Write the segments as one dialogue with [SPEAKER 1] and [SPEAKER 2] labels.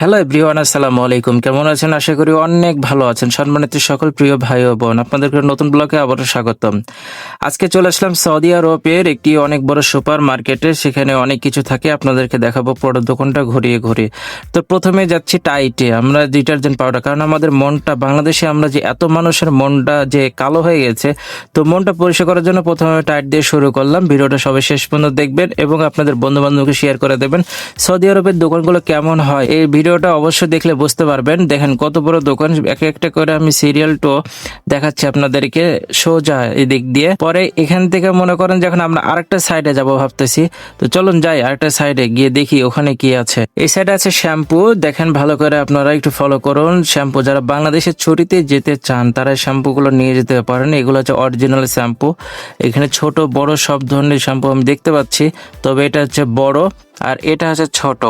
[SPEAKER 1] Hello everyone, আসসালামু আলাইকুম। কেমন আছেন? আশা করি অনেক ভালো আছেন। সম্মানিত সকল প্রিয় ভাই ও বোন, আপনাদেরকে নতুন ব্লগে আবারও স্বাগতম। আজকে চলে আসলাম সৌদি আরবের একটি অনেক বড় সুপার মার্কেটে। সেখানে অনেক কিছু থাকে, আপনাদেরকে দেখাবো পুরো দোকানটা ঘুরিয়ে ঘুরিয়ে। তো প্রথমে যাচ্ছি টাইটে, আমরা ডিটারজেন্ট পাউডার, কারণ আমাদের মনটা বাংলাদেশে আমরা যে এত মানুষের মনটা যে কালো হয়ে গেছে, তো মনটা পরিষ্কার করার জন্য প্রথমে টাইট দিয়ে শুরু করলাম। ভিডিওটা সবাই শেষ পর্যন্ত দেখবেন এবং আপনাদের বন্ধু বান্ধবকে শেয়ার করে দেবেন। সৌদি আরবের দোকানগুলো কেমন হয় এই ভিডিওটা অবশ্যই দেখলে বুঝতে পারবেন। দেখেন কত বড় দোকান, এক একটা করে আমি সিরিয়াল টো দেখাচ্ছি আপনাদেরকে সোজা এদিক দিয়ে। পরে এখান থেকে মনে করেন যখন আমরা আরেকটা সাইডে যাব ভাবতেছি, তো চলুন যাই আরেকটা সাইডে গিয়ে দেখি ওখানে কি আছে। এই সাইডে আছে শ্যাম্পু, দেখেন ভালো করে আপনারা একটু ফলো করুন। শ্যাম্পু যারা বাংলাদেশের ছুটিতে যেতে চান তারা শ্যাম্পু গুলো নিয়ে যেতে পারেন। এগুলো হচ্ছে অরিজিনাল শ্যাম্পু। এখানে ছোট বড় সব ধরনের শ্যাম্পু আমি দেখতে পাচ্ছি, তবে এটা হচ্ছে বড় আর এটা হচ্ছে ছোট।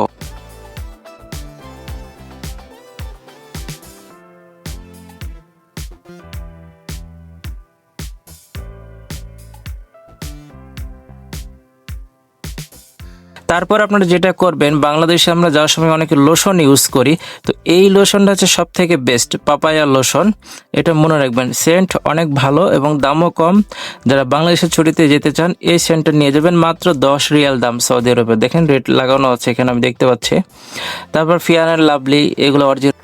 [SPEAKER 1] তারপর আপনারা যেটা করবেন, বাংলাদেশে আমরা যাওয়ার সময় অনেক লোশন ইউজ করি, তো এই লোশনটা হচ্ছে সব থেকে বেস্ট, পাপায়া লোশন। এটা মনে রাখবেন, সেন্ট অনেক ভালো এবং দামও কম। যারা বাংলাদেশের ছুটিতে যেতে চান এই সেন্টটা নিয়ে যাবেন, মাত্র 10 রিয়াল দাম সৌদি আরবে। দেখেন রেট লাগানো আছে এখানে, আমি দেখতে পাচ্ছি। তারপর ফেয়ার অ্যান্ড লাভলি, এগুলো অরিজিনাল।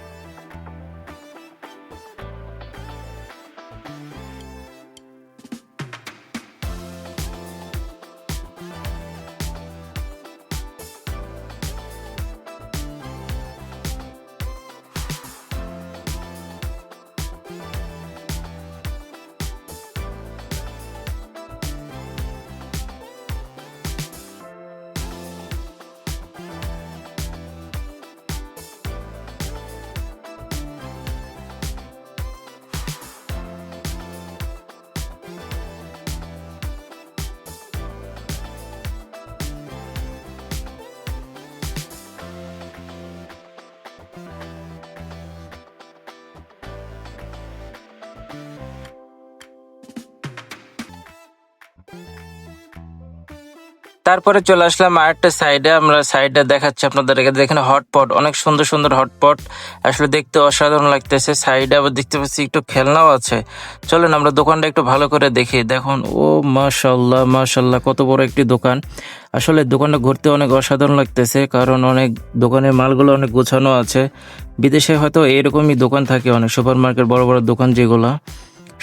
[SPEAKER 1] তারপরে চলে আসলাম আরেকটা সাইডে। আমরা সাইডে দেখাচ্ছি আপনাদেরকে, দেখেন হটপট, অনেক সুন্দর সুন্দর হটপট, আসলে দেখতে অসাধারণ লাগতেছে। সাইডে আবার দেখতে পাচ্ছি একটু খেলনাও আছে। চলেন আমরা দোকানটা একটু ভালো করে দেখি। দেখুন, ও মাশাল্লাহ মাশাল্লাহ, কত বড় একটি দোকান। আসলে দোকানটা ঘুরতে অনেক অসাধারণ লাগতেছে, কারণ অনেক দোকানের মালগুলো অনেক গোছানো আছে। বিদেশে হয়তো এরকমই দোকান থাকে, অনেক সুপার মার্কেট, বড় বড় দোকান যেগুলো।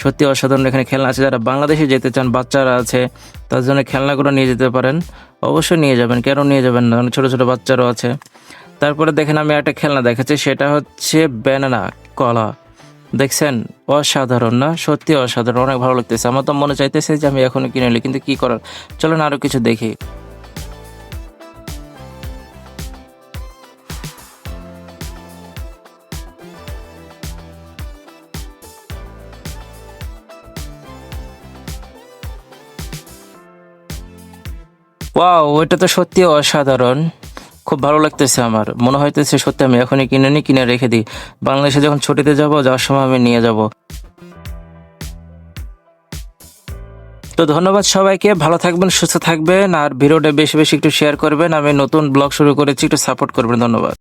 [SPEAKER 1] সত্যি অসাধারণ। এখানে খেলনা আছে, যারা বাংলাদেশে যেতে চান, বাচ্চারা আছে, তার জন্য খেলনাগুলো নিয়ে যেতে পারেন। অবশ্যই নিয়ে যাবেন, কেন নিয়ে যাবেন না, ছোট ছোট বাচ্চারাও আছে। তারপরে দেখেন আমি একটা খেলনা দেখাচ্ছি, সেটা হচ্ছে ব্যানানা, কলা। দেখছেন, অসাধারণ না? সত্যি অসাধারণ, অনেক ভালো লাগতেছে। আমার তো মনে চাইতেছে যে আমি এখনই কিনে নিই, কিন্তু কি করার। চলেন আরো কিছু দেখি। ওয়াও, ওইটা তো সত্যি অসাধারণ, খুব ভালো লাগতেছে। আমার মনে হইতেছে সত্যি আমি এখনই কিনে নিই, কিনে রেখে দিই। বাংলাদেশে যখন ছুটিতে যাওয়ার সময় আমি নিয়ে যাব। তো ধন্যবাদ সবাইকে, ভালো থাকবেন, সুস্থ থাকবেন, আর ভিডিওটা বেশি বেশি একটু শেয়ার করবেন। আমি নতুন ব্লগ শুরু করেছি, একটু সাপোর্ট করবেন। ধন্যবাদ।